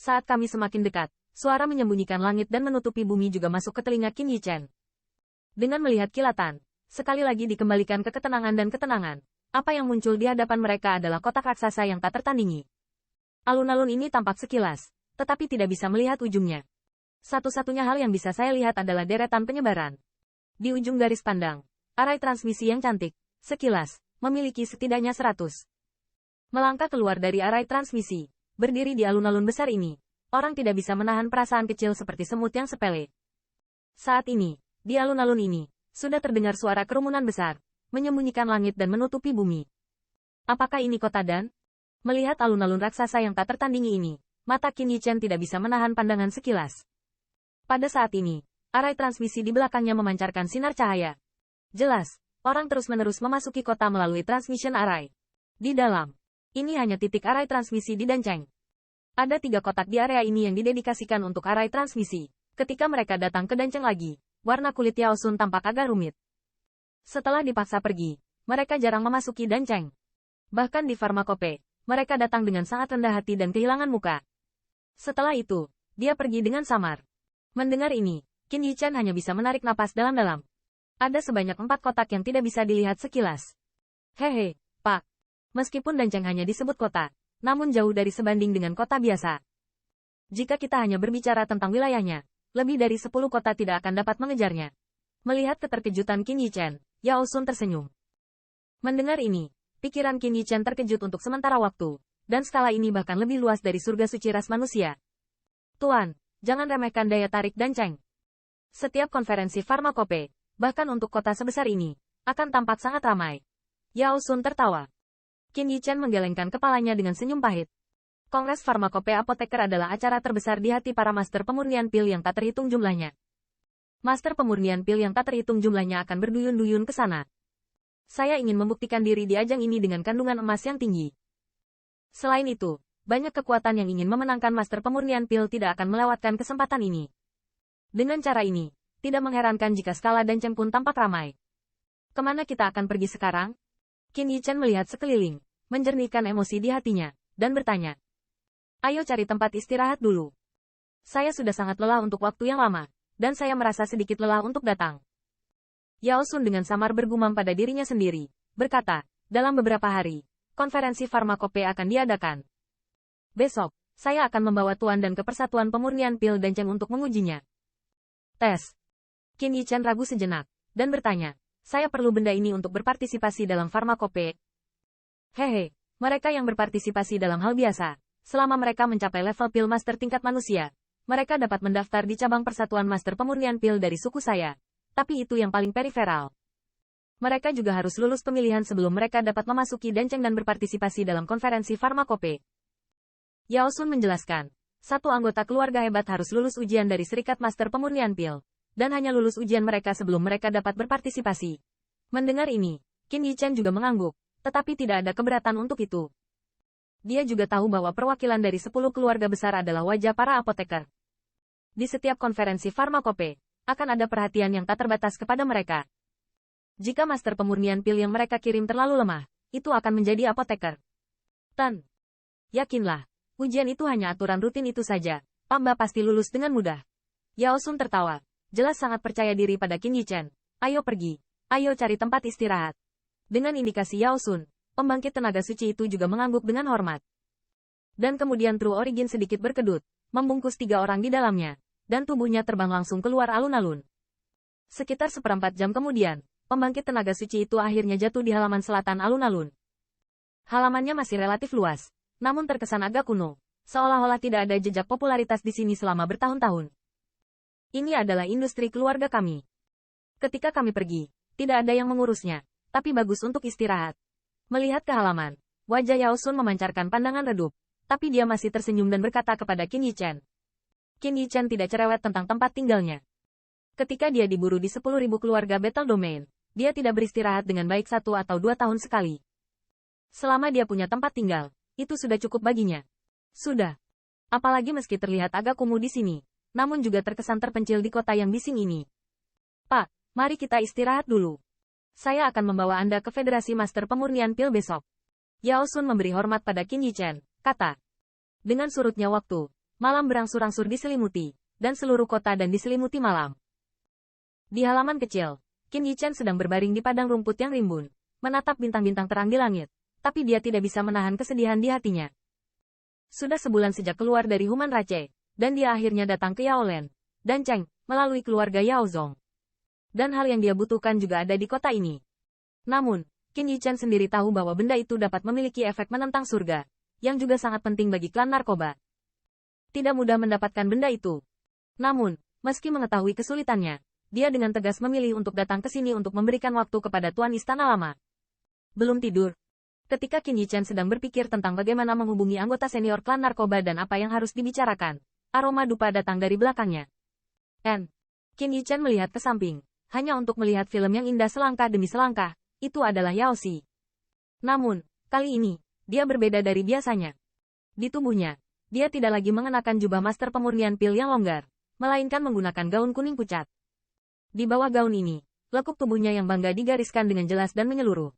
Saat kami semakin dekat, suara menyembunyikan langit dan menutupi bumi juga masuk ke telinga Qin Yichen. Dengan melihat kilatan, sekali lagi dikembalikan ke ketenangan dan ketenangan. Apa yang muncul di hadapan mereka adalah kotak raksasa yang tak tertandingi. Alun-alun ini tampak sekilas, tetapi tidak bisa melihat ujungnya. Satu-satunya hal yang bisa saya lihat adalah deretan penyebaran. Di ujung garis pandang, arai transmisi yang cantik, sekilas, memiliki setidaknya 100. Melangkah keluar dari arai transmisi, berdiri di alun-alun besar ini, orang tidak bisa menahan perasaan kecil seperti semut yang sepele. Saat ini, di alun-alun ini, sudah terdengar suara kerumunan besar, menyembunyikan langit dan menutupi bumi. Apakah ini kota Dan? Melihat alun-alun raksasa yang tak tertandingi ini, mata Qin Yichen tidak bisa menahan pandangan sekilas. Pada saat ini, arai transmisi di belakangnya memancarkan sinar cahaya. Jelas, orang terus-menerus memasuki kota melalui transmission array. Di dalam, ini hanya titik arai transmisi di Dancheng. Ada 3 kotak di area ini yang didedikasikan untuk arai transmisi. Ketika mereka datang ke Dancheng lagi, warna kulit Yao Sun tampak agak rumit. Setelah dipaksa pergi, mereka jarang memasuki Dancheng. Bahkan di Pharmacope, mereka datang dengan sangat rendah hati dan kehilangan muka. Setelah itu, dia pergi dengan samar. Mendengar ini, Qin Yichen hanya bisa menarik napas dalam-dalam. Ada sebanyak 4 kotak yang tidak bisa dilihat sekilas. Hehe, Pak. Meskipun Dancheng hanya disebut kota, namun jauh dari sebanding dengan kota biasa. Jika kita hanya berbicara tentang wilayahnya, lebih dari 10 kota tidak akan dapat mengejarnya. Melihat keterkejutan Qin Yichen, Yao Sun tersenyum. Mendengar ini, pikiran Qin Yichen terkejut untuk sementara waktu, dan skala ini bahkan lebih luas dari surga suci ras manusia. Tuan, jangan remehkan daya tarik Dancheng. Setiap konferensi Pharmacope, bahkan untuk kota sebesar ini, akan tampak sangat ramai. Yao Sun tertawa. Qin Yichen menggelengkan kepalanya dengan senyum pahit. Kongres Pharmacope Apoteker adalah acara terbesar di hati para master pemurnian pil yang tak terhitung jumlahnya. Master pemurnian pil yang tak terhitung jumlahnya akan berduyun-duyun ke sana. Saya ingin membuktikan diri di ajang ini dengan kandungan emas yang tinggi. Selain itu, banyak kekuatan yang ingin memenangkan master pemurnian pil tidak akan melewatkan kesempatan ini. Dengan cara ini, tidak mengherankan jika skala Dancheng pun tampak ramai. Kemana kita akan pergi sekarang? Qin Yichen melihat sekeliling, menjernihkan emosi di hatinya, dan bertanya. Ayo cari tempat istirahat dulu. Saya sudah sangat lelah untuk waktu yang lama, dan saya merasa sedikit lelah untuk datang. Yao Sun dengan samar bergumam pada dirinya sendiri, berkata, dalam beberapa hari, konferensi Pharmacope akan diadakan. Besok, saya akan membawa Tuan dan ke Persatuan Pemurnian Pil Dancheng untuk mengujinya. Tes. Qin Yichen ragu sejenak, dan bertanya, saya perlu benda ini untuk berpartisipasi dalam Pharmacope. Hehe, mereka yang berpartisipasi dalam hal biasa, selama mereka mencapai level pil master tingkat manusia, mereka dapat mendaftar di cabang Persatuan Master Pemurnian Pil dari suku saya. Tapi itu yang paling periferal. Mereka juga harus lulus pemilihan sebelum mereka dapat memasuki Dancheng dan berpartisipasi dalam konferensi Pharmacope. Yao Sun menjelaskan, satu anggota keluarga hebat harus lulus ujian dari Serikat Master Pemurnian Pil, dan hanya lulus ujian mereka sebelum mereka dapat berpartisipasi. Mendengar ini, Qin Yichen juga mengangguk, tetapi tidak ada keberatan untuk itu. Dia juga tahu bahwa perwakilan dari 10 keluarga besar adalah wajah para apoteker. Di setiap konferensi Pharmacope, akan ada perhatian yang tak terbatas kepada mereka. Jika master pemurnian pil yang mereka kirim terlalu lemah, itu akan menjadi apoteker. Yakinlah, ujian itu hanya aturan rutin itu saja, Pamba pasti lulus dengan mudah. Yao Sun tertawa, jelas sangat percaya diri pada Qin Yichen. Ayo pergi, ayo cari tempat istirahat. Dengan indikasi Yao Sun, pembangkit tenaga suci itu juga mengangguk dengan hormat. Dan kemudian True Origin sedikit berkedut, membungkus 3 orang di dalamnya, dan tubuhnya terbang langsung keluar alun-alun. Sekitar seperempat jam kemudian, pembangkit tenaga suci itu akhirnya jatuh di halaman selatan alun-alun. Halamannya masih relatif luas, namun terkesan agak kuno, seolah-olah tidak ada jejak popularitas di sini selama bertahun-tahun. Ini adalah industri keluarga kami. Ketika kami pergi, tidak ada yang mengurusnya, tapi bagus untuk istirahat. Melihat ke halaman, wajah Yao Sun memancarkan pandangan redup, tapi dia masih tersenyum dan berkata kepada Qin Yichen. Qin Yichen tidak cerewet tentang tempat tinggalnya. Ketika dia diburu di 10.000 keluarga Battle Domain, dia tidak beristirahat dengan baik 1 atau 2 tahun sekali. Selama dia punya tempat tinggal, itu sudah cukup baginya. Sudah. Apalagi meski terlihat agak kumuh di sini, namun juga terkesan terpencil di kota yang bising ini. Pak, mari kita istirahat dulu. Saya akan membawa Anda ke Federasi Master Pemurnian Pil besok. Yao Sun memberi hormat pada Qin Yichen, kata. Dengan surutnya waktu, Malam berangsur-angsur diselimuti, dan seluruh kota dan diselimuti malam. Di halaman kecil, Qin Yichen sedang berbaring di padang rumput yang rimbun, menatap bintang-bintang terang di langit, tapi dia tidak bisa menahan kesedihan di hatinya. Sudah sebulan sejak keluar dari Human Rache, dan dia akhirnya datang ke Yaolen, dan Cheng, melalui keluarga Yao Zong. Dan hal yang dia butuhkan juga ada di kota ini. Namun, Qin Yichen sendiri tahu bahwa benda itu dapat memiliki efek menentang surga, yang juga sangat penting bagi klan narkoba. Tidak mudah mendapatkan benda itu. Namun, meski mengetahui kesulitannya, dia dengan tegas memilih untuk datang ke sini untuk memberikan waktu kepada Tuan Istana Lama. Belum tidur. Ketika Qin Yichen sedang berpikir tentang bagaimana menghubungi anggota senior klan narkoba dan apa yang harus dibicarakan, aroma dupa datang dari belakangnya. Qin Yichen melihat ke samping, hanya untuk melihat film yang indah selangkah demi selangkah, itu adalah Yao Xi. Namun, kali ini, dia berbeda dari biasanya. Di tubuhnya, dia tidak lagi mengenakan jubah master pemurnian pil yang longgar, melainkan menggunakan gaun kuning pucat. Di bawah gaun ini, lekuk tubuhnya yang bangga digariskan dengan jelas dan menyeluruh.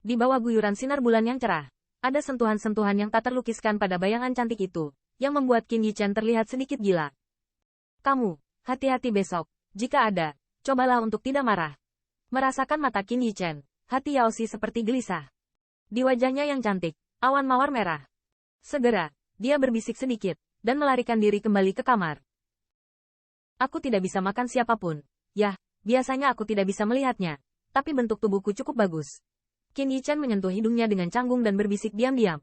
Di bawah guyuran sinar bulan yang cerah, ada sentuhan-sentuhan yang tak terlukiskan pada bayangan cantik itu, yang membuat Qin Yichen terlihat sedikit gila. Kamu, hati-hati besok, jika ada, cobalah untuk tidak marah. Merasakan mata Qin Yichen, hati Yao Xi seperti gelisah. Di wajahnya yang cantik, awan mawar merah. Segera, dia berbisik sedikit, dan melarikan diri kembali ke kamar. Aku tidak bisa makan siapapun. Yah, biasanya aku tidak bisa melihatnya, tapi bentuk tubuhku cukup bagus. Qin Yichen menyentuh hidungnya dengan canggung dan berbisik diam-diam.